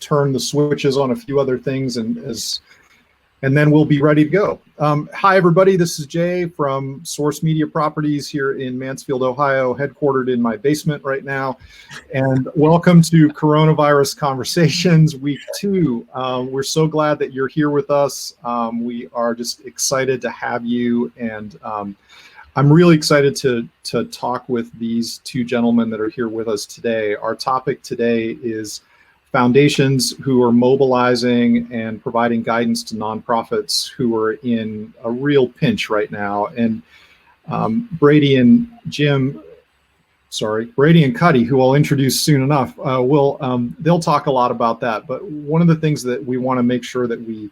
turn the switches on a few other things, and then we'll be ready to go. Hi, everybody. This is Jay from Source Media Properties here in Mansfield, Ohio, headquartered in my basement right now. And welcome to Coronavirus Conversations Week 2. We're so glad that you're here with us. We are just excited to have you. And I'm really excited to talk with these two gentlemen that are here with us today. Our topic today is foundations who are mobilizing and providing guidance to nonprofits who are in a real pinch right now. And Brady and Cutty, who I'll introduce soon enough, they'll talk a lot about that. But one of the things that we want to make sure that we,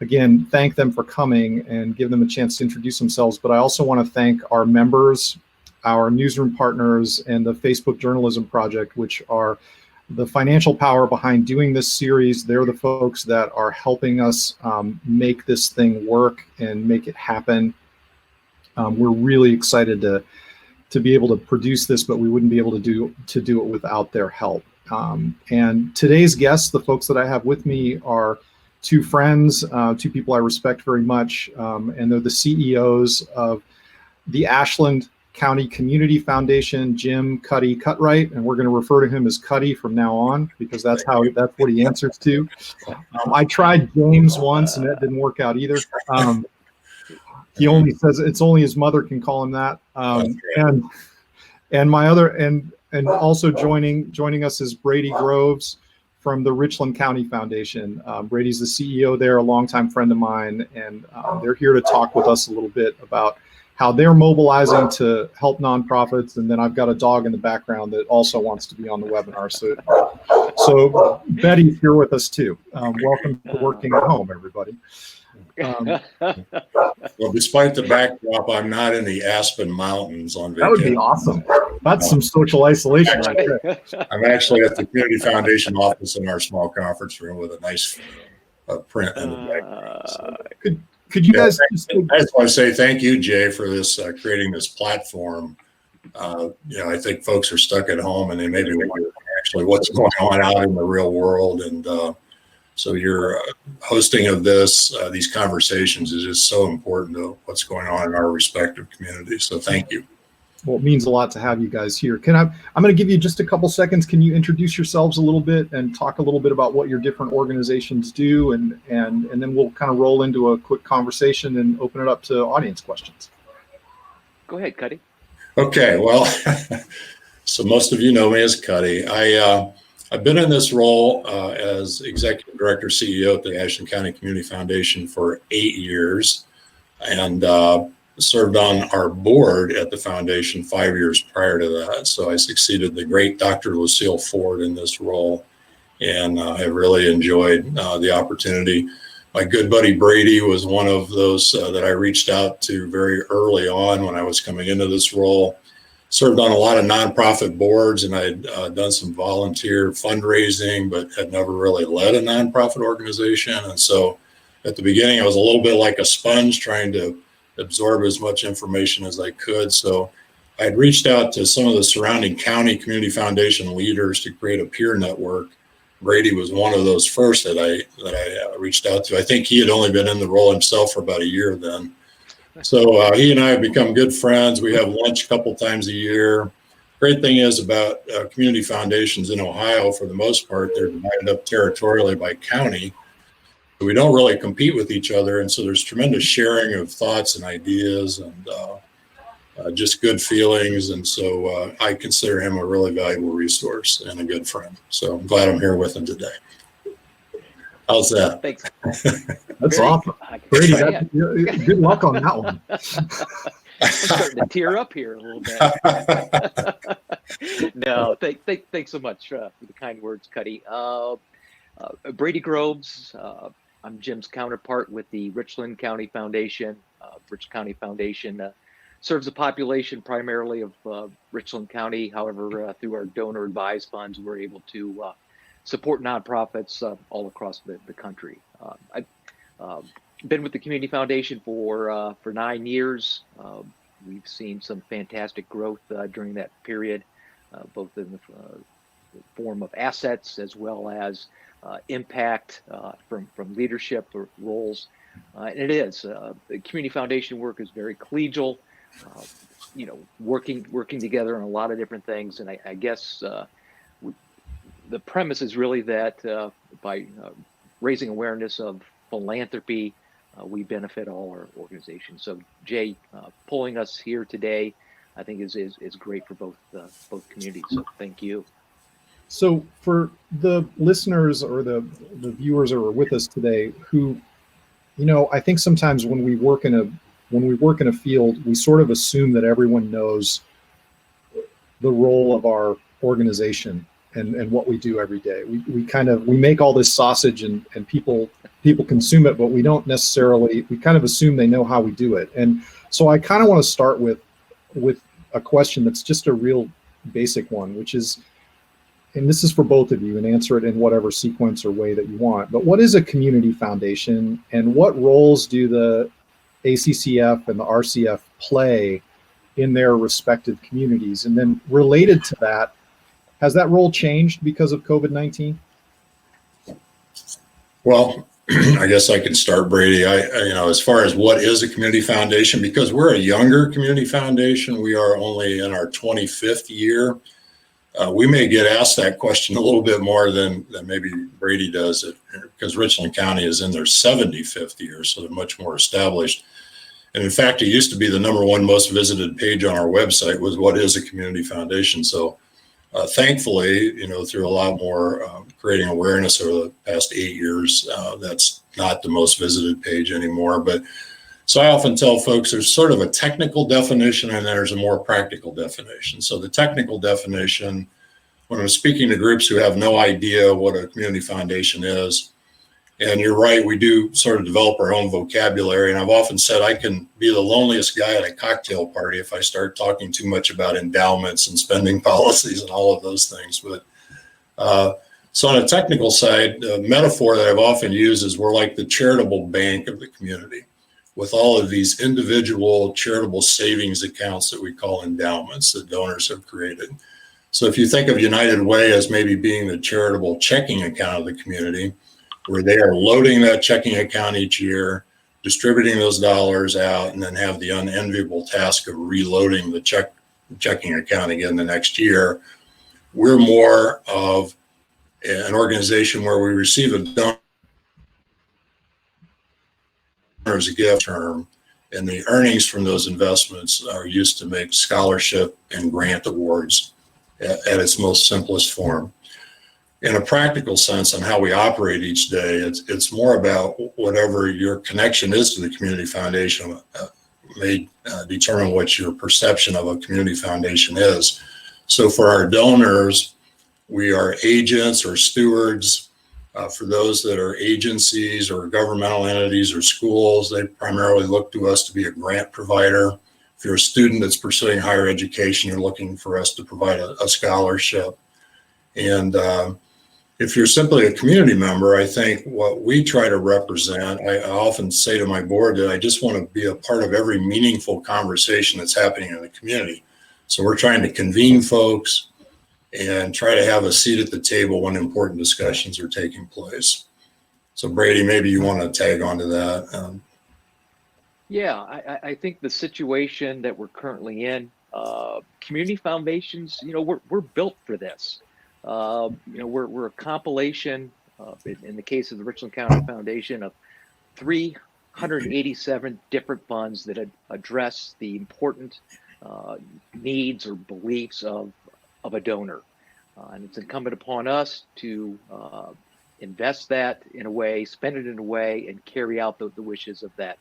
again, thank them for coming and give them a chance to introduce themselves. But I also want to thank our members, our newsroom partners, and the Facebook Journalism Project, which are the financial power behind doing this series. They're the folks that are helping us make this thing work and make it happen. We're really excited to be able to produce this, but we wouldn't be able to do it without their help. And today's guests, the folks that I have with me, are two friends, two people I respect very much, and they're the CEOs of the Ashland County Community Foundation, Jim Cutty Cutright, and we're going to refer to him as Cutty from now on because that's what he answers to. I tried James once, and that didn't work out either. He only says it's only his mother can call him that. And my other and also joining us is Brady Groves from the Richland County Foundation. Brady's the CEO there, a longtime friend of mine, and they're here to talk with us a little bit about how they're mobilizing to help nonprofits. And then I've got a dog in the background that also wants to be on the webinar. So Betty's here with us too. Welcome to Working at Home, everybody. Well, despite the backdrop, I'm not in the Aspen Mountains on vacation. That would be awesome. That's some social isolation right there. I'm actually at the Community Foundation office in our small conference room with a nice print in the background. So. Could you guys? I just want to say thank you, Jay, for this creating this platform. I think folks are stuck at home and they maybe wonder actually what's going on out in the real world, and so your hosting of these conversations is just so important to what's going on in our respective communities. So thank you. Well, it means a lot to have you guys here. I'm going to give you just a couple seconds. Can you introduce yourselves a little bit and talk a little bit about what your different organizations do, and then we'll kind of roll into a quick conversation and open it up to audience questions. Go ahead, Cutty. Okay, well, so most of you know me as Cutty. I've been in this role as Executive Director, CEO at the Ashland County Community Foundation for 8 years, and served on our board at the foundation 5 years prior to that. So I succeeded the great Dr. Lucille Ford in this role, and I really enjoyed the opportunity. My good buddy Brady was one of those that I reached out to very early on when I was coming into this role. Served on a lot of nonprofit boards, and I had done some volunteer fundraising, but had never really led a nonprofit organization. And so at the beginning, I was a little bit like a sponge trying to absorb as much information as I could. So I had reached out to some of the surrounding county community foundation leaders to create a peer network. Brady was one of those first that I reached out to. I think he had only been in the role himself for about a year then. So he and I have become good friends. We have lunch a couple times a year. Great thing is about community foundations in Ohio, for the most part, they're divided up territorially by county. We don't really compete with each other, and so there's tremendous sharing of thoughts and ideas and just good feelings. And so I consider him a really valuable resource and a good friend. So I'm glad I'm here with him today. How's that? Thanks. That's awesome. Brady, good luck on that one. I'm starting to tear up here a little bit. No, thanks so much for the kind words, Cutty. Brady Groves. I'm Jim's counterpart with the Richland County Foundation. Richland County Foundation serves a population primarily of Richland County. However, through our donor advised funds, we're able to support nonprofits all across the country. I've been with the Community Foundation for 9 years. We've seen some fantastic growth during that period, both in the form of assets as well as impact from leadership or roles. And it is. The community foundation work is very collegial, working together on a lot of different things. And I guess the premise is really that by raising awareness of philanthropy, we benefit all our organizations. So Jay, pulling us here today, I think is great for both communities. So thank you. So for the listeners or the viewers who are with us today, who, I think sometimes when we work in a field, we sort of assume that everyone knows the role of our organization and what we do every day. We make all this sausage and people consume it, but we kind of assume they know how we do it. And so I kind of want to start with a question that's just a real basic one, which is, and this is for both of you, and answer it in whatever sequence or way that you want, but what is a community foundation, and what roles do the ACCF and the RCF play in their respective communities? And then related to that, has that role changed because of COVID-19? Well, I guess I can start, Brady. As far as what is a community foundation, because we're a younger community foundation, we are only in our 25th year. We may get asked that question a little bit more than maybe Brady does, because Richland County is in their 75th year, so they're much more established. And in fact, it used to be the #1 most visited page on our website was what is a community foundation. So thankfully, through a lot more creating awareness over the past 8 years, that's not the most visited page anymore. But so I often tell folks there's sort of a technical definition and there's a more practical definition. So the technical definition, when I'm speaking to groups who have no idea what a community foundation is, and you're right, we do sort of develop our own vocabulary. And I've often said I can be the loneliest guy at a cocktail party if I start talking too much about endowments and spending policies and all of those things. But so on a technical side, the metaphor that I've often used is we're like the charitable bank of the community, with all of these individual charitable savings accounts that we call endowments that donors have created. So if you think of United Way as maybe being the charitable checking account of the community, where they are loading that checking account each year, distributing those dollars out, and then have the unenviable task of reloading the checking account again the next year. We're more of an organization where we receive a donor's gift term, and the earnings from those investments are used to make scholarship and grant awards at its most simplest form. In a practical sense on how we operate each day, it's more about whatever your connection is to the community foundation may determine what your perception of a community foundation is. So for our donors, we are agents or stewards. For those that are agencies or governmental entities or schools, they primarily look to us to be a grant provider. If you're a student that's pursuing higher education, you're looking for us to provide a scholarship. And if you're simply a community member, I think what we try to represent, I often say to my board that I just want to be a part of every meaningful conversation that's happening in the community. So we're trying to convene folks and try to have a seat at the table when important discussions are taking place. So Brady, maybe you want to tag onto that. Yeah, I think the situation that we're currently in, community foundations, we're built for this. We're a compilation, in the case of the Richland County Foundation, of 387 different funds that address the important needs or beliefs of a donor. And it's incumbent upon us to invest that in a way, spend it in a way, and carry out the wishes of that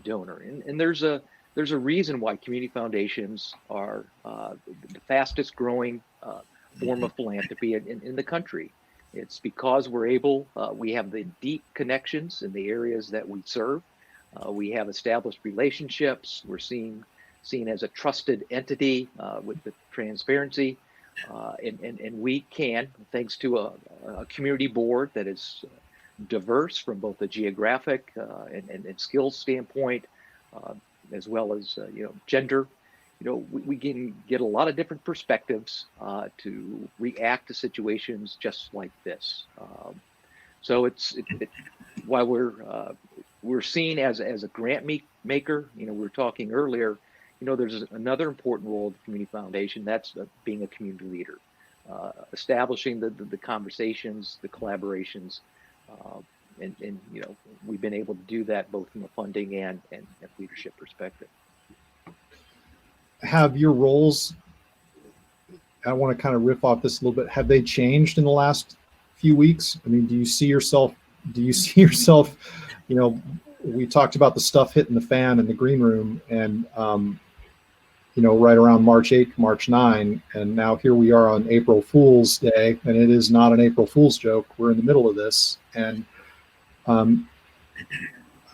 donor. And there's a reason why community foundations are the fastest growing form of philanthropy in the country. It's because we have the deep connections in the areas that we serve. We have established relationships. We're seen as a trusted entity with the transparency. And we can, thanks to a community board that is diverse from both a geographic and skills standpoint, as well as gender. We can get a lot of different perspectives to react to situations just like this. So while we're seen as a grant maker, we were talking earlier, there's another important role of the community foundation. That's being a community leader, establishing the conversations, the collaborations, and we've been able to do that both from a funding and leadership perspective. Have your roles, I want to kind of riff off this a little bit, have they changed in the last few weeks? I mean, do you see yourself, we talked about the stuff hitting the fan in the green room, and right around March 8th, March 9, and now here we are on April Fool's Day, and it is not an April Fool's joke. We're in the middle of this, and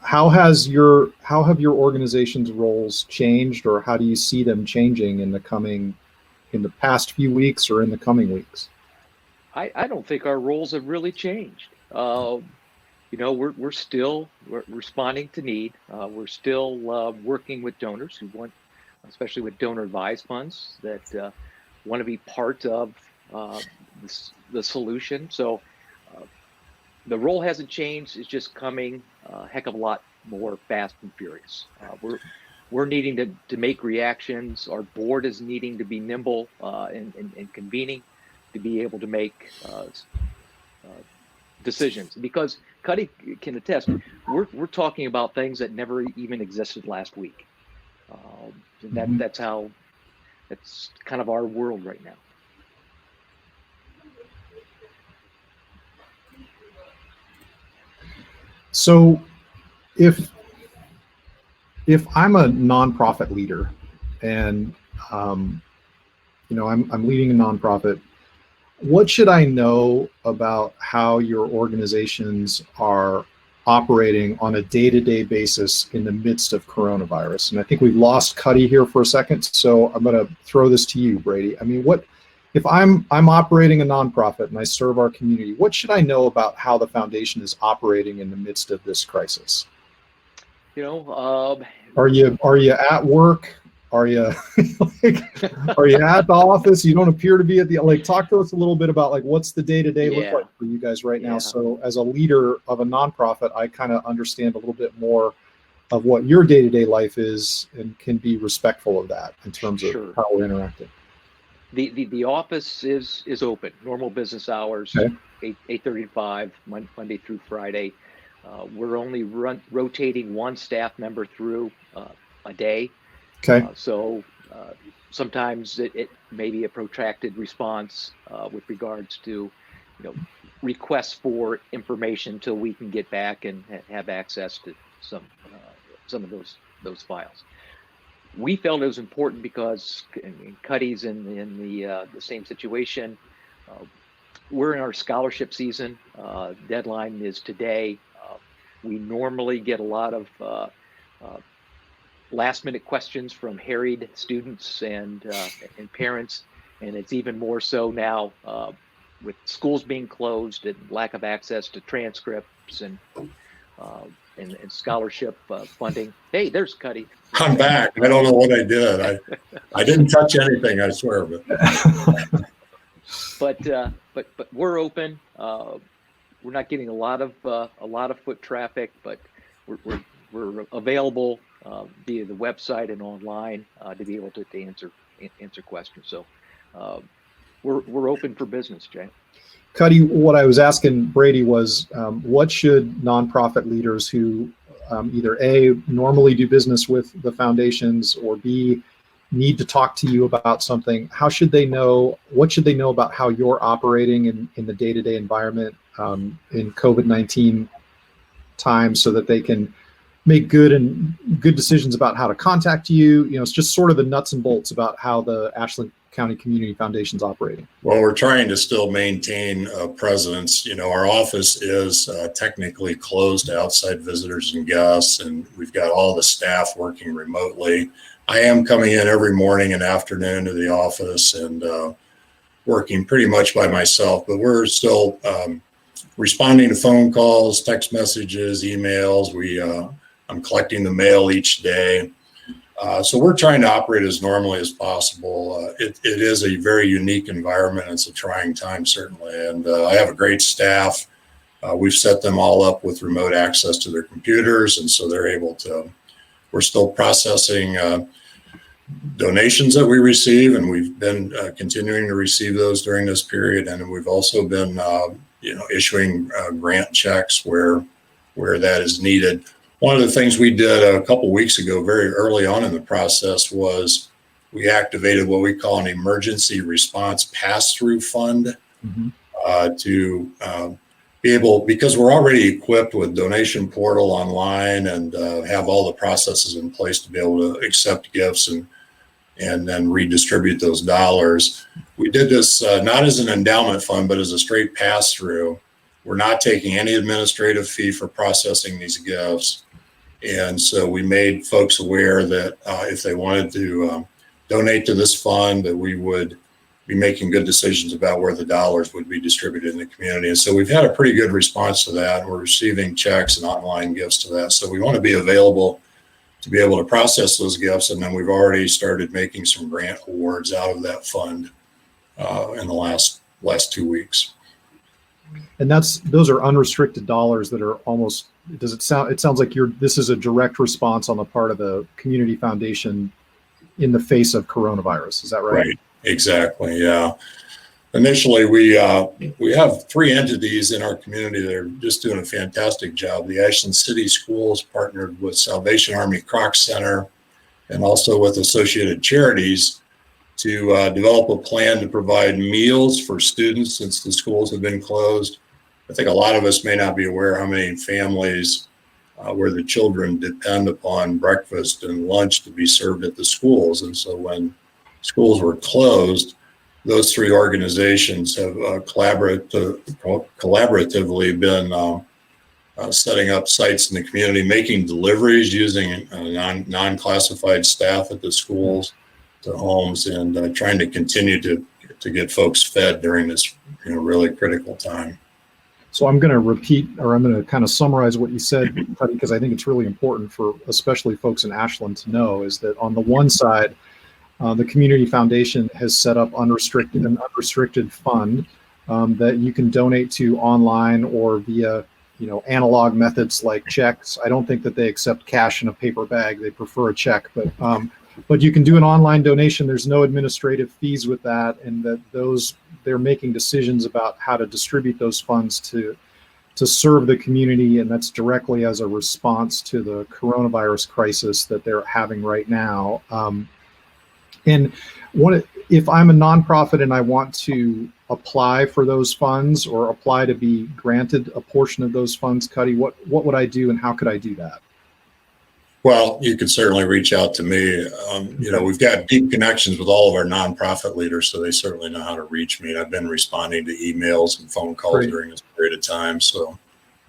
how have your organization's roles changed, or how do you see them changing in the past few weeks or in the coming weeks? I don't think our roles have really changed. We're still responding to need. We're still working with donors who want, especially with donor advised funds, that want to be part of the solution. So the role hasn't changed. It's just coming a heck of a lot more fast and furious. We're needing to make reactions. Our board is needing to be nimble and convening to be able to make decisions, because Cutty can attest, we're talking about things that never even existed last week. That's kind of our world right now. So if I'm a nonprofit leader and I'm leading a nonprofit, what should I know about how your organizations are operating on a day-to-day basis in the midst of coronavirus? And I think we've lost Cutty here for a second, so I'm going to throw this to you, Brady. I mean, what if I'm operating a nonprofit and I serve our community? What should I know about how the foundation is operating in the midst of this crisis? Are you at work? Are you are you at the office? You don't appear to be at the, talk to us a little bit about what's the day-to-day look like for you guys right now. So as a leader of a nonprofit, I kind of understand a little bit more of what your day-to-day life is and can be respectful of that in terms of how we're interacting. The office is open, normal business hours, okay. 8:30 to 5, Monday through Friday. We're only rotating one staff member through a day. Okay. So sometimes it may be a protracted response with regards to, requests for information till we can get back and have access to some of those files. We felt it was important because Cutty's in the same situation. We're in our scholarship season. Deadline is today. We normally get a lot of last-minute questions from harried students and parents, and it's even more so now with schools being closed and lack of access to transcripts and scholarship funding. Hey, there's Cutty. I'm back. I don't know what I did. I didn't touch anything, I swear. But we're open. We're not getting a lot of foot traffic, but we're available via the website and online to be able to answer questions. So we're open for business, Jay. Cutty, what I was asking Brady was, what should nonprofit leaders who either A, normally do business with the foundations, or B, need to talk to you about something, what should they know about how you're operating in the day-to-day environment in COVID-19 times, so that they can make good decisions about how to contact you? It's just sort of the nuts and bolts about how the Ashland County Community Foundation is operating. Well, we're trying to still maintain a presence. Our office is technically closed to outside visitors and guests, and we've got all the staff working remotely. I am coming in every morning and afternoon to the office and working pretty much by myself, but we're still responding to phone calls, text messages, emails. I'm collecting the mail each day. So we're trying to operate as normally as possible. It is a very unique environment. It's a trying time, certainly. And I have a great staff. We've set them all up with remote access to their computers, and so they're able to. We're still processing donations that we receive, and we've been continuing to receive those during this period. And we've also been, issuing grant checks where that is needed. One of the things we did a couple weeks ago, very early on in the process, was we activated what we call an emergency response pass-through fund to be able, because we're already equipped with donation portal online and have all the processes in place to be able to accept gifts and then redistribute those dollars. We did this not as an endowment fund, but as a straight pass-through. We're not taking any administrative fee for processing these gifts. And so we made folks aware that if they wanted to donate to this fund, that we would be making good decisions about where the dollars would be distributed in the community. And so we've had a pretty good response to that. We're receiving checks and online gifts to that. So we want to be available to be able to process those gifts. And then we've already started making some grant awards out of that fund in the last 2 weeks. And those are unrestricted dollars that are almost, it sounds like this is a direct response on the part of the community foundation in the face of coronavirus. Is that right? Right. Exactly. Yeah. Initially, we have 3 entities in our community that are just doing a fantastic job. The Ashland City Schools partnered with Salvation Army Croc Center and also with Associated Charities to develop a plan to provide meals for students since the schools have been closed. I think a lot of us may not be aware how many families where the children depend upon breakfast and lunch to be served at the schools. And so when schools were closed, those 3 organizations have collaboratively been setting up sites in the community, making deliveries using non-classified staff at the schools to homes, and trying to continue to get folks fed during this really critical time. So I'm going to repeat, or I'm going to kind of summarize what you said, because I think it's really important for especially folks in Ashland to know, is that on the one side, the Community Foundation has set up an unrestricted fund that you can donate to online or via, analog methods like checks. I don't think that they accept cash in a paper bag. They prefer a check, but you can do an online donation. There's no administrative fees with that, and that they're making decisions about how to distribute those funds to serve the community, and that's directly as a response to the coronavirus crisis that they're having right now. And if I'm a nonprofit and I want to apply for those funds or apply to be granted a portion of those funds, Cutty, what would I do and how could I do that? Well, you could certainly reach out to me. We've got deep connections with all of our nonprofit leaders, so they certainly know how to reach me. And I've been responding to emails and phone calls during this period of time, so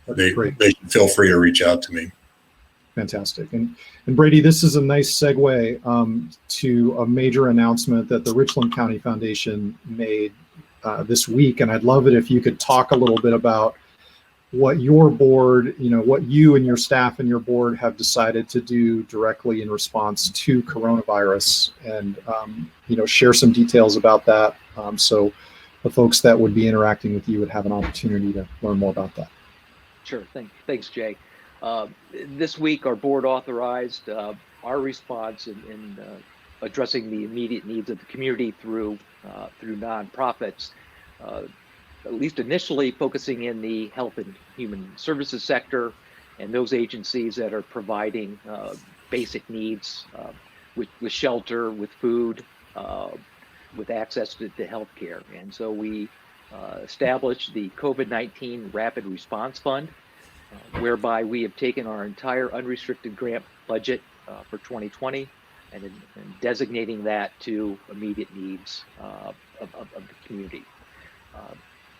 they should feel free to reach out to me. Fantastic. And Brady, this is a nice segue to a major announcement that the Richland County Foundation made this week. And I'd love it if you could talk a little bit about what your board, what you and your staff and your board have decided to do directly in response to coronavirus, and, share some details about that. So the folks that would be interacting with you would have an opportunity to learn more about that. Sure. Thanks, Jay. This week, our board authorized our response in addressing the immediate needs of the community through nonprofits, at least initially focusing in the health and human services sector and those agencies that are providing basic needs with shelter, with food, with access to health care. And so we established the COVID-19 Rapid Response Fund, whereby we have taken our entire unrestricted grant budget for 2020 and designating that to immediate needs of the community.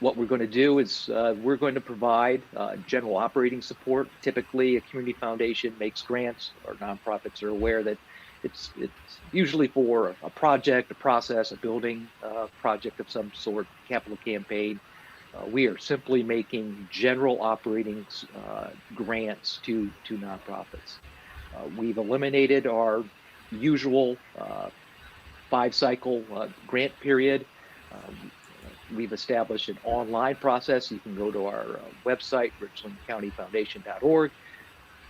What we're going to do is we're going to provide general operating support. Typically, a community foundation makes grants, or nonprofits are aware that it's usually for a project, a process, a building project of some sort, capital campaign. We are simply making general operating grants to nonprofits. We've eliminated our usual 5-cycle grant period. we've established an online process. You can go to our website, richlandcountyfoundation.org,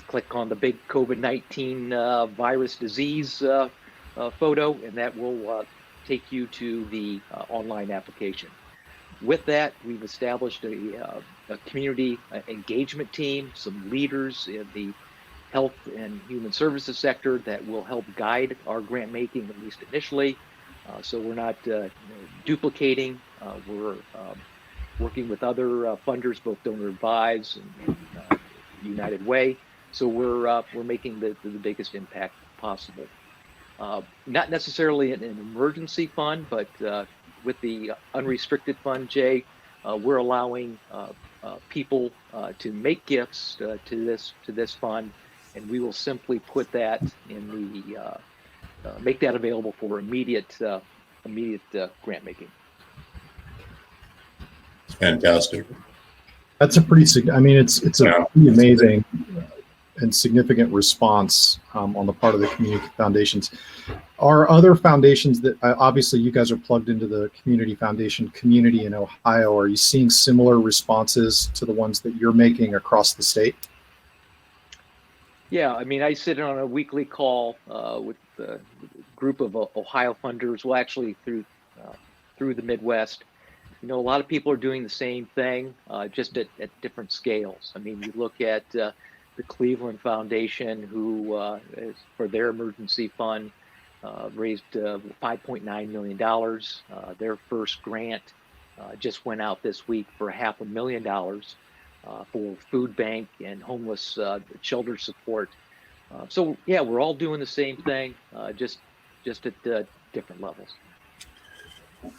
click on the big COVID-19 virus disease photo, and that will take you to the online application. With that, we've established a community engagement team, some leaders in the health and human services sector that will help guide our grant making, at least initially. So we're not duplicating. We're working with other funders, both donor advised and United Way. So we're making the biggest impact possible. Not necessarily an emergency fund, but with the unrestricted fund, Jay, we're allowing people to make gifts to this fund, and we will simply put that in the make that available for immediate grant making. Fantastic. That's a pretty. I mean, it's a pretty amazing and significant response on the part of the community foundations. Are other foundations that obviously you guys are plugged into the community foundation community in Ohio? Are you seeing similar responses to the ones that you're making across the state? Yeah, I mean, I sit on a weekly call with a group of Ohio funders. Well, actually through the Midwest. You know, a lot of people are doing the same thing, just at different scales. I mean, you look at the Cleveland Foundation, who for their emergency fund raised $5.9 million. Their first grant just went out this week for $500,000 for food bank and homeless shelter support. So yeah, we're all doing the same thing, just at different levels.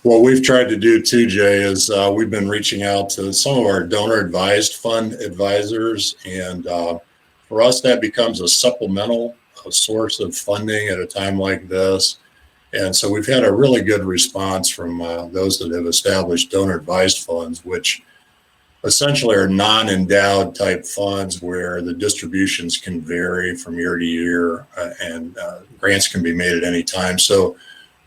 What we've tried to do too, Jay, is we've been reaching out to some of our donor advised fund advisors, and for us that becomes a supplemental source of funding at a time like this. And so we've had a really good response from those that have established donor advised funds, which essentially are non-endowed type funds where the distributions can vary from year to year and grants can be made at any time. So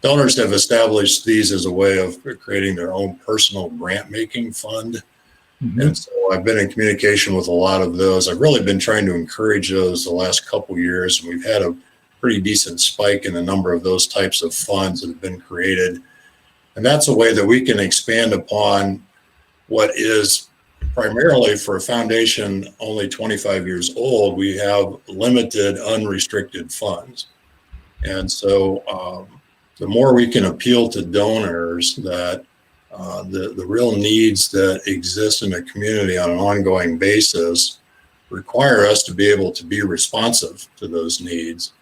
donors have established these as a way of creating their own personal grant making fund. Mm-hmm. And so I've been in communication with a lot of those. I've really been trying to encourage those the last couple of years, and we've had a pretty decent spike in the number of those types of funds that have been created. And that's a way that we can expand upon what is primarily for a foundation only 25 years old. We have limited unrestricted funds. And so the more we can appeal to donors that the real needs that exist in the community on an ongoing basis require us to be able to be responsive to those needs.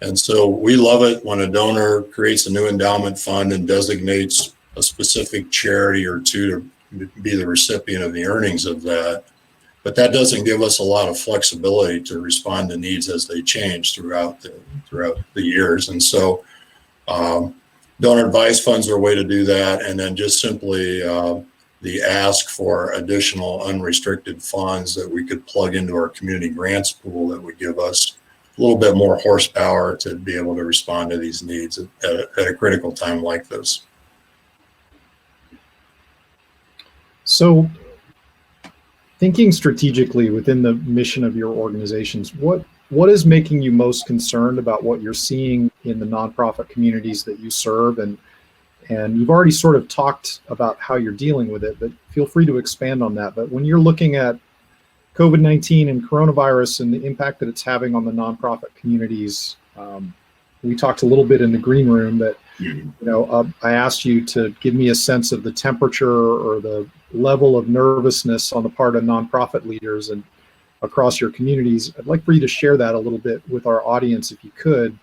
And so we love it when a donor creates a new endowment fund and designates a specific charity or two to be the recipient of the earnings of that. But that doesn't give us a lot of flexibility to respond to needs as they change throughout the years. And so donor advised funds are a way to do that. And then just simply the ask for additional unrestricted funds that we could plug into our community grants pool that would give us a little bit more horsepower to be able to respond to these needs at a critical time like this. So thinking strategically within the mission of your organizations, what is making you most concerned about what you're seeing in the nonprofit communities that you serve? And you've already sort of talked about how you're dealing with it, but feel free to expand on that. But when you're looking at COVID-19 and coronavirus and the impact that it's having on the nonprofit communities, we talked a little bit in the green room that, I asked you to give me a sense of the temperature or the level of nervousness on the part of nonprofit leaders and across your communities. I'd like for you to share that a little bit with our audience, if you could,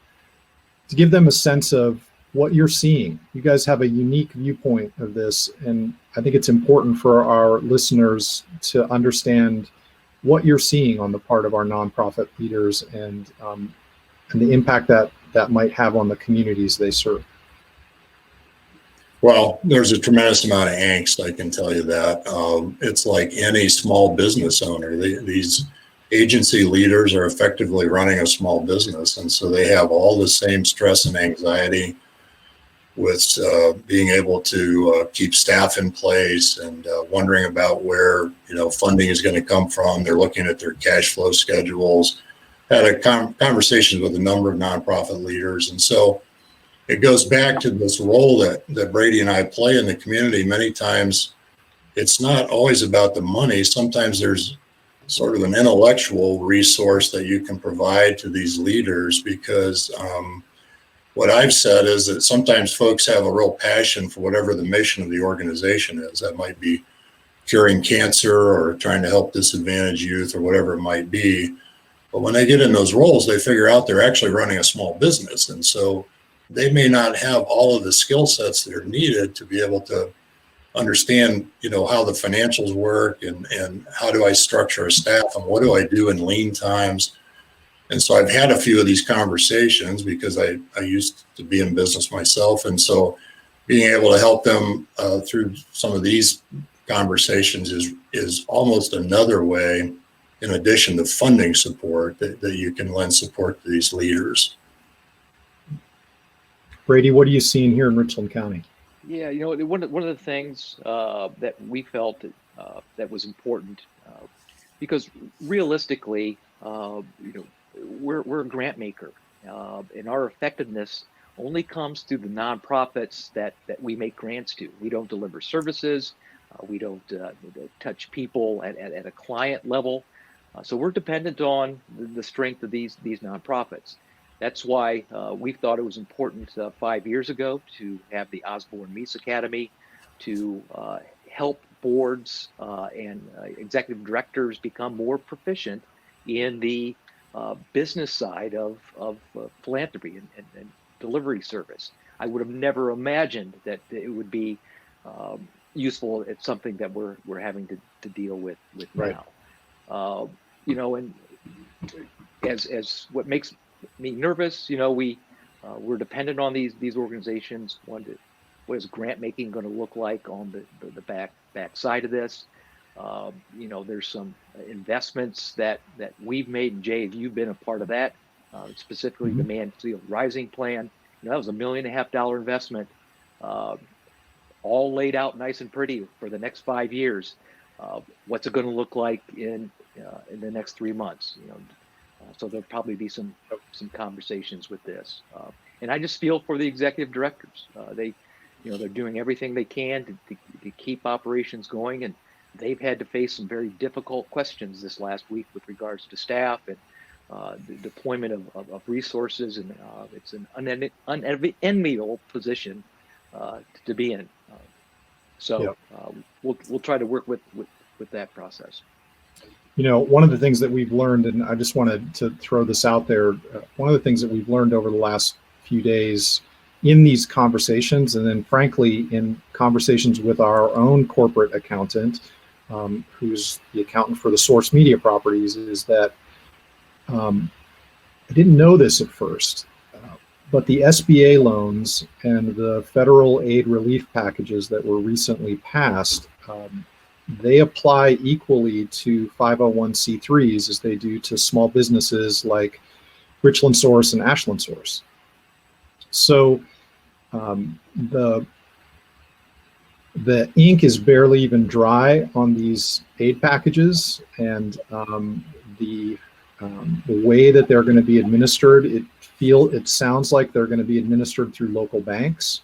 to give them a sense of what you're seeing. You guys have a unique viewpoint of this, and I think it's important for our listeners to understand what you're seeing on the part of our nonprofit leaders and the impact that might have on the communities they serve. Well, there's a tremendous amount of angst, I can tell you that. It's like any small business owner. These agency leaders are effectively running a small business, and so they have all the same stress and anxiety. with being able to keep staff in place and wondering about where funding is going to come from. They're looking at their cash flow schedules. Had a conversations with a number of nonprofit leaders, and so it goes back to this role that Brady and I play in the community. Many times, it's not always about the money. Sometimes there's sort of an intellectual resource that you can provide to these leaders, because what I've said is that sometimes folks have a real passion for whatever the mission of the organization is. That might be curing cancer or trying to help disadvantaged youth or whatever it might be. But when they get in those roles, they figure out they're actually running a small business. And so they may not have all of the skill sets that are needed to be able to understand, how the financials work and how do I structure a staff and what do I do in lean times. And so I've had a few of these conversations because I used to be in business myself. And so being able to help them through some of these conversations is almost another way, in addition to funding support, that you can lend support to these leaders. Brady, what are you seeing here in Richland County? Yeah, one of the things that we felt that was important, because realistically, we're a grant maker, and our effectiveness only comes through the nonprofits that we make grants to. We don't deliver services, we don't touch people at a client level, so we're dependent on the strength of these nonprofits. That's why we thought it was important 5 years ago to have the Osborne Meese Academy to help boards and executive directors become more proficient in the business side of philanthropy and delivery service. I would have never imagined that it would be useful. It's something that we're having to deal with right now. And as what makes me nervous, we're dependent on these organizations. What is grant making going to look like on the back side of this? There's some investments that we've made, and Jay, you've been a part of that, specifically the Mansfield Rising Plan. That was $1.5 million investment, all laid out nice and pretty for the next 5 years. What's it going to look like in the next 3 months? So there'll probably be some conversations with this, and I just feel for the executive directors. They're doing everything they can to keep operations going, and they've had to face some very difficult questions this last week with regards to staff and the deployment of resources, and it's an unenviable position to be in. We'll try to work with that process. One of the things that we've learned, and I just wanted to throw this out there, one of the things that we've learned over the last few days in these conversations, and then frankly in conversations with our own corporate accountant, who's the accountant for the Source Media properties, is that I didn't know this at first, but the SBA loans and the federal aid relief packages that were recently passed, they apply equally to 501c3s as they do to small businesses like Richland Source and Ashland Source. So the ink is barely even dry on these aid packages, and the way that they're going to be administered, it sounds like they're going to be administered through local banks,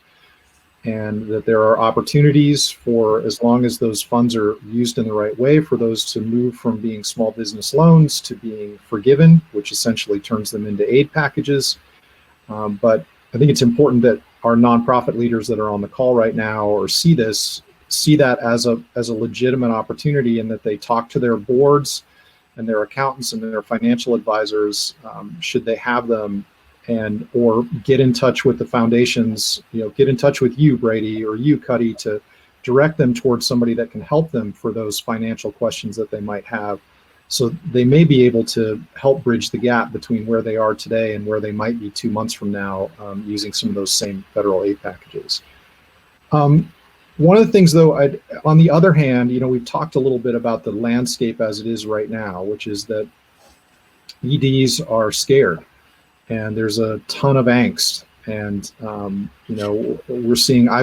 and that there are opportunities for, as long as those funds are used in the right way, for those to move from being small business loans to being forgiven, which essentially turns them into aid packages. But I think it's important that our nonprofit leaders that are on the call right now or see that as a legitimate opportunity, and that they talk to their boards and their accountants and their financial advisors, should they have them, or get in touch with the foundations, get in touch with you, Brady, or you, Cutty, to direct them towards somebody that can help them for those financial questions that they might have. So they may be able to help bridge the gap between where they are today and where they might be 2 months from now, using some of those same federal aid packages. One of the things, though, on the other hand, we've talked a little bit about the landscape as it is right now, which is that EDs are scared, and there's a ton of angst, And I've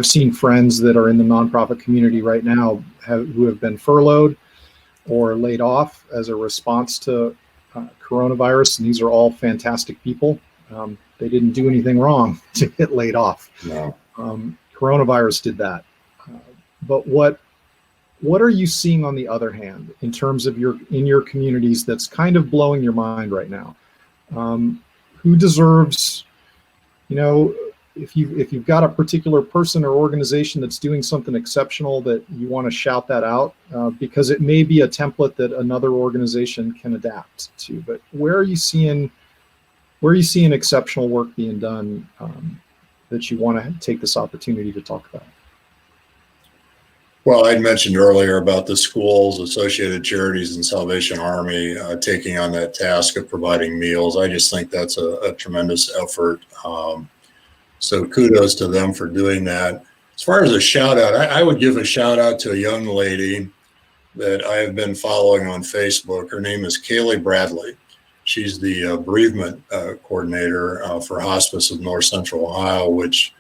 seen friends that are in the nonprofit community right now who have been furloughed or laid off as a response to coronavirus, and these are all fantastic people. They didn't do anything wrong to get laid off. No. Coronavirus did that. But what are you seeing on the other hand in terms of in your communities that's kind of blowing your mind right now? Who deserves, if you've got a particular person or organization that's doing something exceptional that you want to shout that out, because it may be a template that another organization can adapt to. But where are you seeing exceptional work being done that you want to take this opportunity to talk about? Well, I'd mentioned earlier about the schools, Associated Charities, and Salvation Army taking on that task of providing meals. I just think that's a tremendous effort. So kudos to them for doing that. As far as a shout out, I would give a shout out to a young lady that I have been following on Facebook. Her name is Kaylee Bradley. She's the bereavement coordinator for Hospice of North Central Ohio, which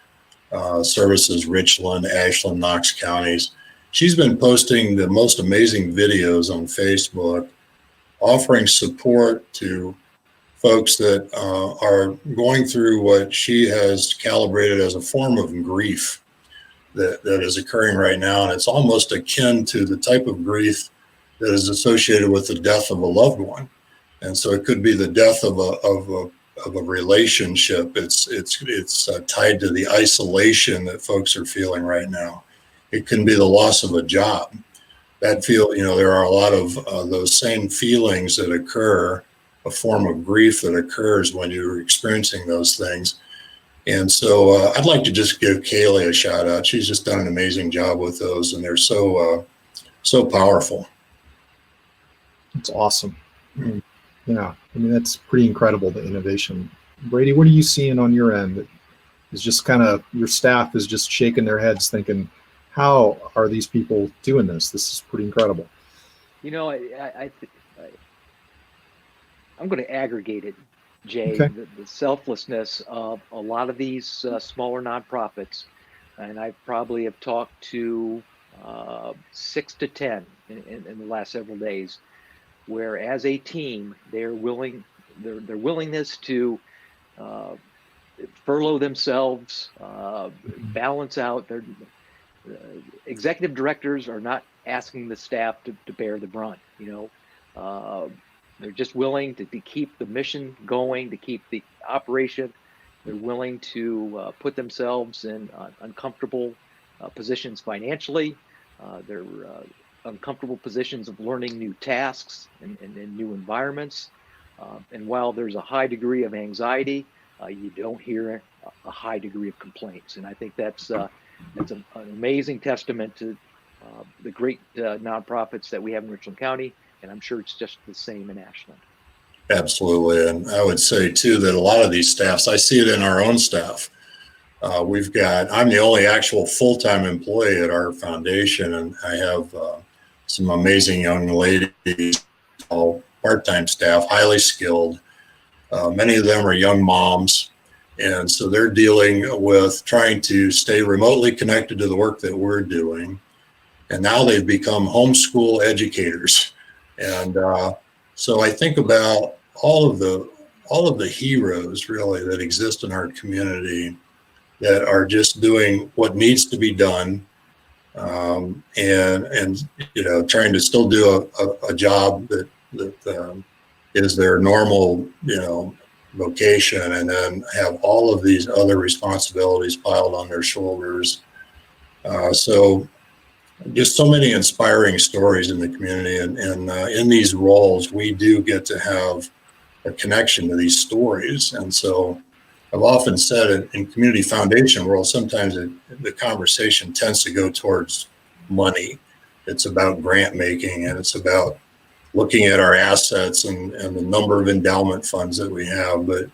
services Richland, Ashland, Knox counties. She's been posting the most amazing videos on Facebook, offering support to folks that are going through what she has calibrated as a form of grief that is occurring right now. And it's almost akin to the type of grief that is associated with the death of a loved one. And so it could be the death of a relationship. It's tied to the isolation that folks are feeling right now. It can be the loss of a job. There are a lot of those same feelings that occur, a form of grief that occurs when you're experiencing those things. And so I'd like to just give Kaylee a shout out. She's just done an amazing job with those, and they're so powerful. It's awesome. Yeah, that's pretty incredible, the innovation. Brady, what are you seeing on your end that is just kind of, your staff is just shaking their heads thinking, how are these people doing this? This is pretty incredible. I'm going to aggregate it, Jay. Okay. The selflessness of a lot of these smaller nonprofits, and I probably have talked to 6 to 10 in the last several days, where as a team their willingness to furlough themselves, balance out their executive directors are not asking the staff to bear the brunt. They're just willing to keep the mission going, to keep the operation. They're willing to put themselves in uncomfortable positions financially. They're uncomfortable positions of learning new tasks and new environments. And while there's a high degree of anxiety, you don't hear a high degree of complaints. And I think that's an amazing testament to the great nonprofits that we have in Richland County. And I'm sure it's just the same in Ashland. Absolutely. And I would say too, that a lot of these staffs, I see it in our own staff. I'm the only actual full-time employee at our foundation, and I have some amazing young ladies, all part-time staff, highly skilled. Many of them are young moms. And so they're dealing with trying to stay remotely connected to the work that we're doing. And now they've become homeschool educators. And so I think about all of the heroes really that exist in our community that are just doing what needs to be done, and trying to still do a job that is their normal vocation, and then have all of these other responsibilities piled on their shoulders. So just so many inspiring stories in the community, and in these roles, we do get to have a connection to these stories. And so I've often said in community foundation world, sometimes the conversation tends to go towards money. It's about grant making, and it's about looking at our assets and the number of endowment funds that we have. But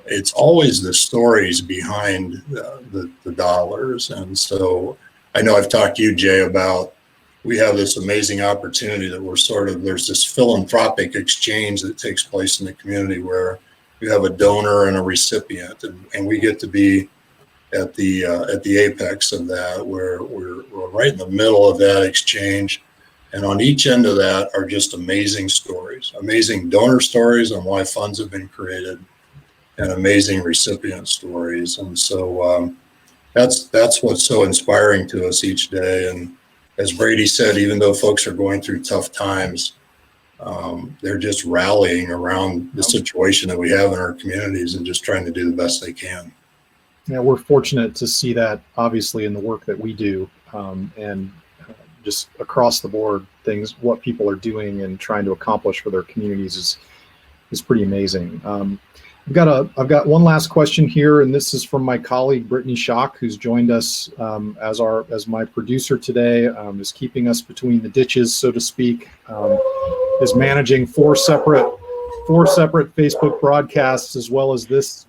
it's always the stories behind the dollars. And so I know I've talked to you, Jay, about we have this amazing opportunity that there's this philanthropic exchange that takes place in the community where you have a donor and a recipient, and we get to be at the apex of that, where we're right in the middle of that exchange. And on each end of that are just amazing stories, amazing donor stories on why funds have been created, and amazing recipient stories. And so that's what's so inspiring to us each day. And as Brady said, even though folks are going through tough times, they're just rallying around the situation that we have in our communities and just trying to do the best they can. Yeah, we're fortunate to see that, obviously, in the work that we do, and just across the board, what people are doing and trying to accomplish for their communities is pretty amazing. I've got one last question here, and this is from my colleague Brittany Schock, who's joined us as my producer today, is keeping us between the ditches, so to speak, is managing four separate Facebook broadcasts as well as this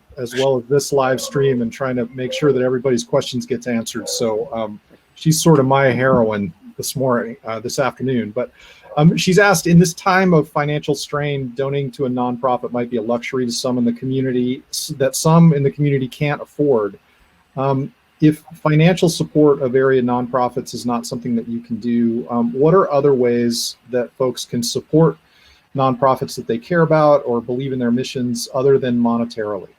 live stream, and trying to make sure that everybody's questions gets answered. So she's sort of my heroine this afternoon. But she's asked, in this time of financial strain, donating to a nonprofit might be a luxury to some in the community that some in the community can't afford. If financial support of area nonprofits is not something that you can do, what are other ways that folks can support nonprofits that they care about or believe in their missions other than monetarily?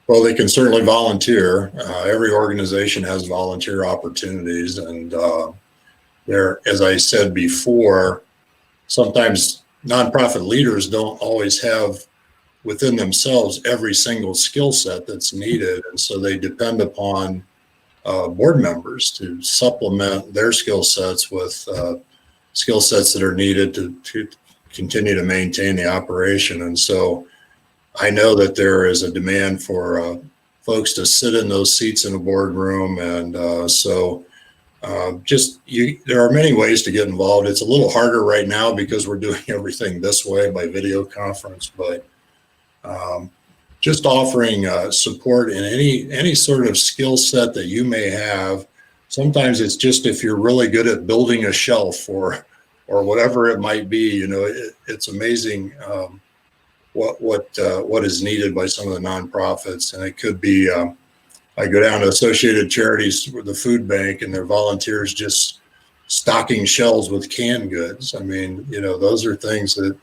Well, they can certainly volunteer. Every organization has volunteer opportunities, and as I said before, sometimes nonprofit leaders don't always have within themselves every single skill set that's needed, and so they depend upon board members to supplement their skill sets with skill sets that are needed to continue to maintain the operation. And so I know that there is a demand for folks to sit in those seats in a boardroom, and there are many ways to get involved. It's a little harder right now because we're doing everything this way by video conference, but just offering support in any sort of skill set that you may have. Sometimes it's just, if you're really good at building a shelf or whatever it might be, it's amazing what is needed by some of the nonprofits. And it could be, I go down to Associated Charities with the food bank, and their volunteers just stocking shelves with canned goods. I mean, those are things that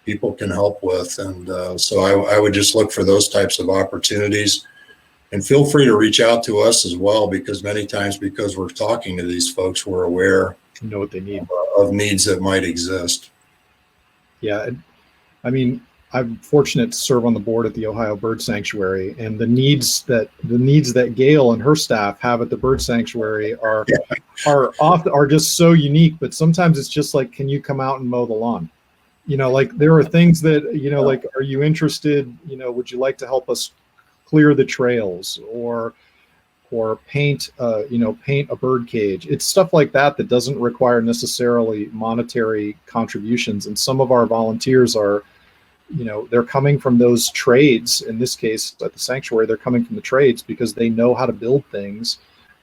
people can help with. And so I would just look for those types of opportunities, and feel free to reach out to us as well, because many times, because we're talking to these folks, we're aware what they need of needs that might exist. Yeah. I mean, I'm fortunate to serve on the board at the Ohio Bird Sanctuary, and the needs that Gail and her staff have at the Bird Sanctuary are just so unique. But sometimes it's just like, can you come out and mow the lawn? Like, there are things that, like, are you interested? Would you like to help us clear the trails or paint a bird cage? It's stuff like that doesn't require necessarily monetary contributions. And some of our volunteers are, they're coming from those trades. In this case, at the sanctuary, they're coming from the trades because they know how to build things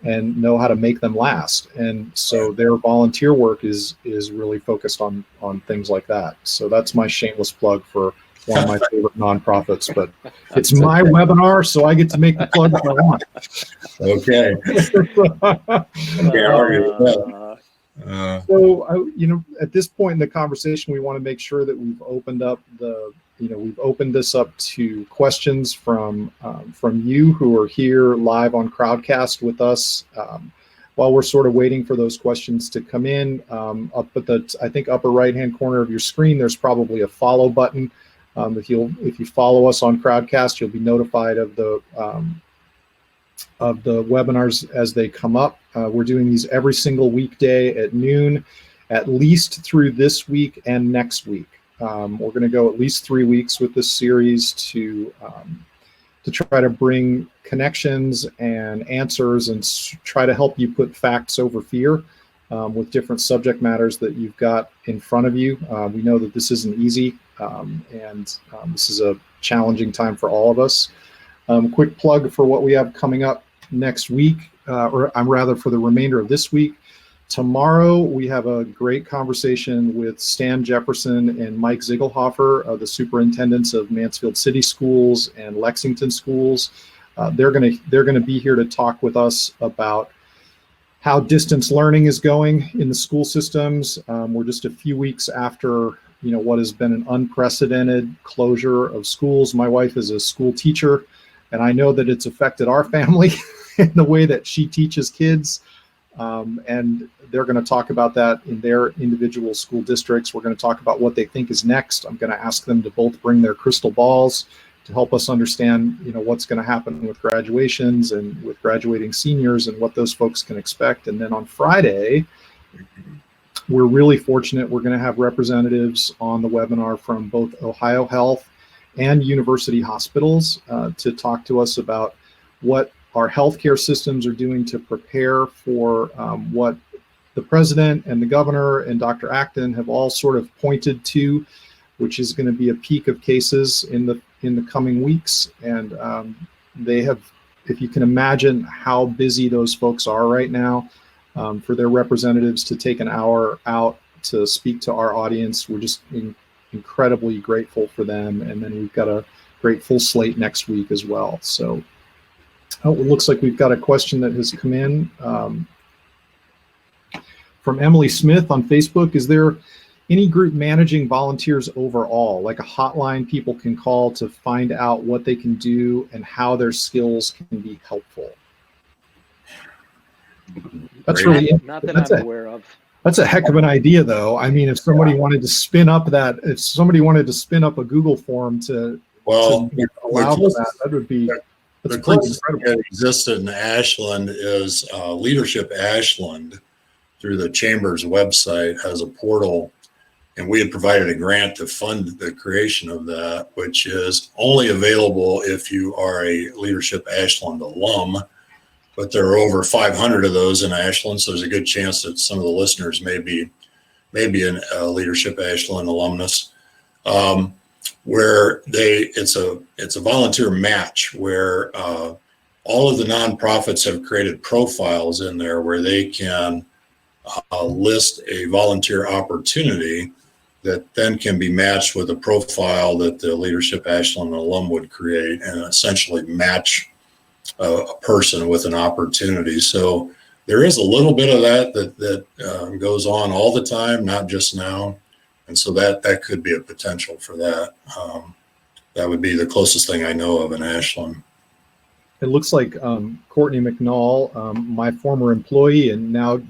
and know how to make them last. And so their volunteer work is really focused on things like that. So that's my shameless plug for one of my favorite nonprofits, but it's my webinar, so I get to make the plug if I want. Okay. So, at this point in the conversation, we want to make sure that we've opened this up to questions from you who are here live on Crowdcast with us. While we're sort of waiting for those questions to come in, up at the, I think, upper right-hand corner of your screen, there's probably a follow button. If you follow us on Crowdcast, you'll be notified of the webinars as they come up. We're doing these every single weekday at noon, at least through this week and next week. We're going to go at least 3 weeks with this series to try to bring connections and answers and try to help you put facts over fear with different subject matters that you've got in front of you. We know that this isn't easy, and this is a challenging time for all of us. Quick plug for what we have coming up next week, or I'm rather for the remainder of this week. Tomorrow, we have a great conversation with Stan Jefferson and Mike Ziegelhofer, the superintendents of Mansfield City Schools and Lexington Schools. They're gonna be here to talk with us about how distance learning is going in the school systems. We're just a few weeks after what has been an unprecedented closure of schools. My wife is a school teacher, and I know that it's affected our family in the way that she teaches kids. And they're going to talk about that in their individual school districts. We're going to talk about what they think is next. I'm going to ask them to both bring their crystal balls to help us understand, what's going to happen with graduations and with graduating seniors and what those folks can expect. And then on Friday, we're really fortunate. We're going to have representatives on the webinar from both Ohio Health and university hospitals to talk to us about what our healthcare systems are doing to prepare for what the president and the governor and Dr. Acton have all sort of pointed to, which is going to be a peak of cases in the coming weeks. And they have, if you can imagine how busy those folks are right now, for their representatives to take an hour out to speak to our audience, we're just incredibly grateful for them. And then we've got a great full slate next week as well. So it looks like we've got a question that has come in from Emily Smith on Facebook. Is there any group managing volunteers overall, like a hotline people can call to find out what they can do and how their skills can be helpful? That's really not that I'm aware of. That's a heck of an idea, though. I mean, if somebody wanted to spin up a Google form to allow for that, that would be. The closest that existed in Ashland is Leadership Ashland through the Chamber's website has a portal, and we had provided a grant to fund the creation of that, which is only available if you are a Leadership Ashland alum. But there are over 500 of those in Ashland, so there's a good chance that some of the listeners may be a Leadership Ashland alumnus. Where it's a volunteer match where all of the nonprofits have created profiles in there where they can list a volunteer opportunity that then can be matched with a profile that the Leadership Ashland alum would create and essentially match a person with an opportunity. So there is a little bit of that goes on all the time, not just now. And so that could be a potential for that. That would be the closest thing I know of in Ashland. It looks like Courtney McNall, my former employee and now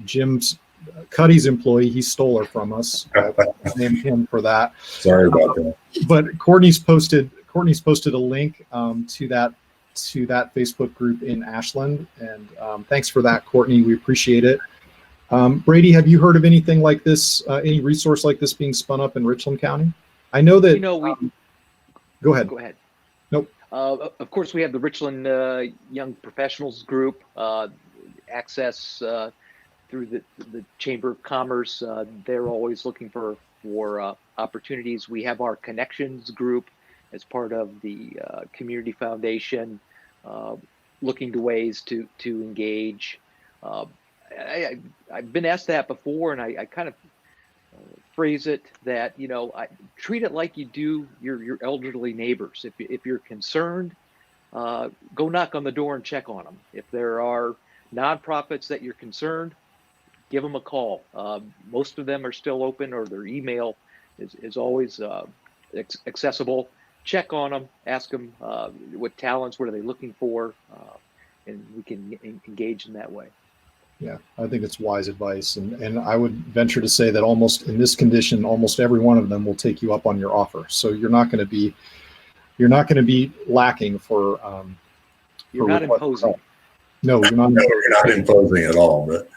Cutty's employee, he stole her from us. I named him for that. Sorry about that. But Courtney's posted a link to that Facebook group in Ashland, and thanks for that, Courtney. We appreciate it. Brady, have you heard of anything like this, any resource like this being spun up in Richland County? I know that. Go ahead. Go ahead. Nope. Of course, we have the Richland Young Professionals Group, access through the Chamber of Commerce. They're always looking for opportunities. We have our Connections Group as part of the Community Foundation, looking to ways to engage. I've been asked that before, and I kind of phrase it that, I treat it like you do your elderly neighbors. If you're concerned, go knock on the door and check on them. If there are nonprofits that you're concerned, give them a call. Most of them are still open, or their email is always accessible. Check on them, ask them what talents, what are they looking for, and we can engage in that way. Yeah, I think it's wise advice, and I would venture to say that almost in this condition, almost every one of them will take you up on your offer. So you're not going to be lacking for. You're not imposing. No, you're not. No, you're not imposing at all. But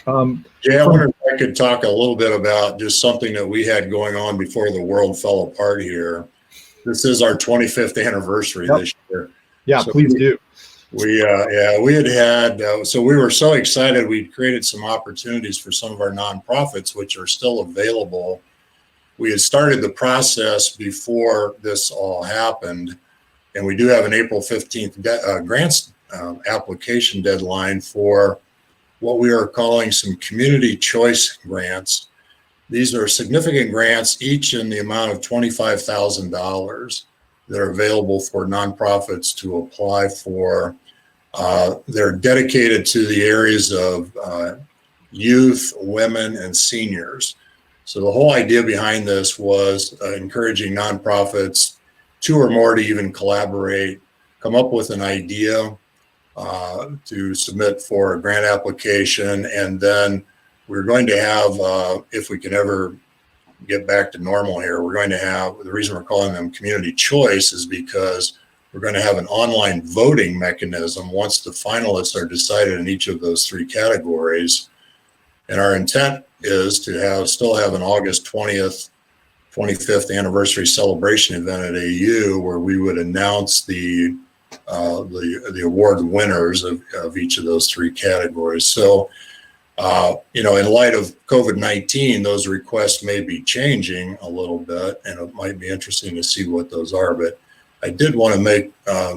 I wonder if I could talk a little bit about just something that we had going on before the world fell apart here. This is our 25th anniversary this year. Yeah, so please do. We had so we were so excited. We created some opportunities for some of our nonprofits, which are still available. We had started the process before this all happened, and we do have an April 15th grants application deadline for what we are calling some community choice grants. These are significant grants, each in the amount of $25,000 that are available for nonprofits to apply for. They're dedicated to the areas of youth, women, and seniors. So the whole idea behind this was encouraging nonprofits, two or more, to even collaborate, come up with an idea to submit for a grant application, and then we're going to have, if we can ever get back to normal here, we're going to have, the reason we're calling them community choice is because we're going to have an online voting mechanism once the finalists are decided in each of those three categories. And our intent is to still have an August 20th, 25th anniversary celebration event at AU where we would announce the award winners of each of those three categories. So, in light of COVID-19, those requests may be changing a little bit, and it might be interesting to see what those are. But I did want to make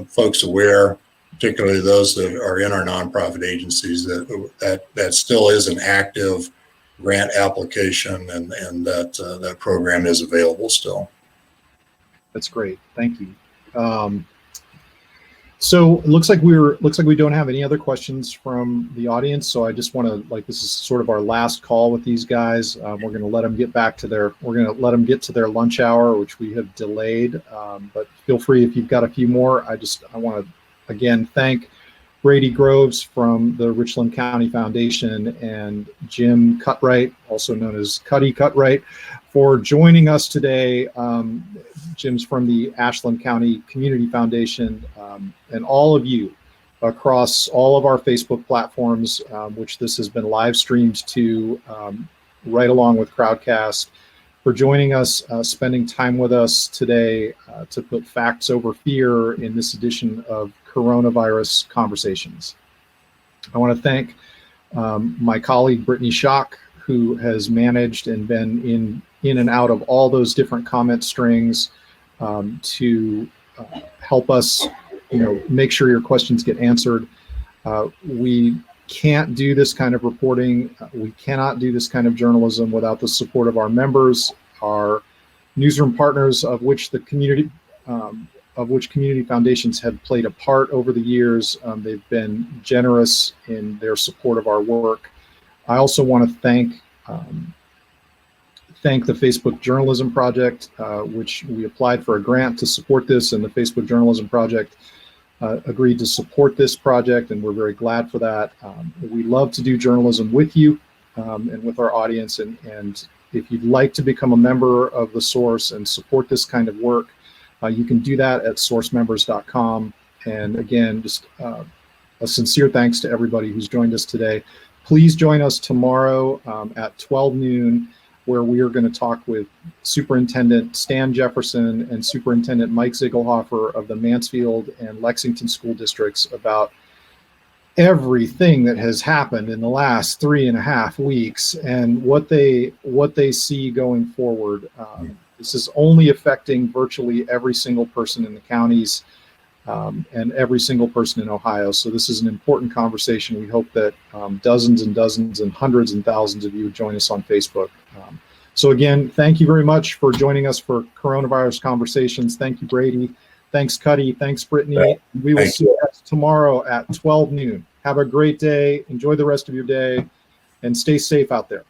folks aware, particularly those that are in our nonprofit agencies, that still is an active grant application, and that program is available still. That's great. Thank you. So it looks like we don't have any other questions from the audience. So I just want to, this is sort of our last call with these guys. We're going to let them get to their lunch hour, which we have delayed. But feel free if you've got a few more. I want to again thank Brady Groves from the Richland County Foundation and Jim Cutright, also known as Cutty Cutright, for joining us today. Jim's from the Ashland County Community Foundation, and all of you across all of our Facebook platforms, which this has been live streamed to, right along with Crowdcast, for joining us, spending time with us today to put facts over fear in this edition of Coronavirus Conversations. I want to thank my colleague Brittany Schock, who has managed and been in and out of all those different comment strings to help us, make sure your questions get answered. We can't do this kind of reporting. We cannot do this kind of journalism without the support of our members, our newsroom partners, of which community foundations have played a part over the years. They've been generous in their support of our work. I also want to thank the Facebook Journalism Project, which we applied for a grant to support this, and the Facebook Journalism Project agreed to support this project, and we're very glad for that. We love to do journalism with you and with our audience, and if you'd like to become a member of The Source and support this kind of work, you can do that at sourcemembers.com. And again, just a sincere thanks to everybody who's joined us today. Please join us tomorrow at 12 noon, where we are going to talk with Superintendent Stan Jefferson and Superintendent Mike Ziegelhofer of the Mansfield and Lexington school districts about everything that has happened in the last 3.5 weeks and what they see going forward. This is only affecting virtually every single person in the counties and every single person in Ohio. So this is an important conversation. We hope that dozens and dozens and hundreds and thousands of you would join us on Facebook. So again, thank you very much for joining us for Coronavirus Conversations. Thank you, Brady. Thanks, Cutty. Thanks, Brittany. We will see you guys tomorrow at 12 noon. Have a great day. Enjoy the rest of your day and stay safe out there.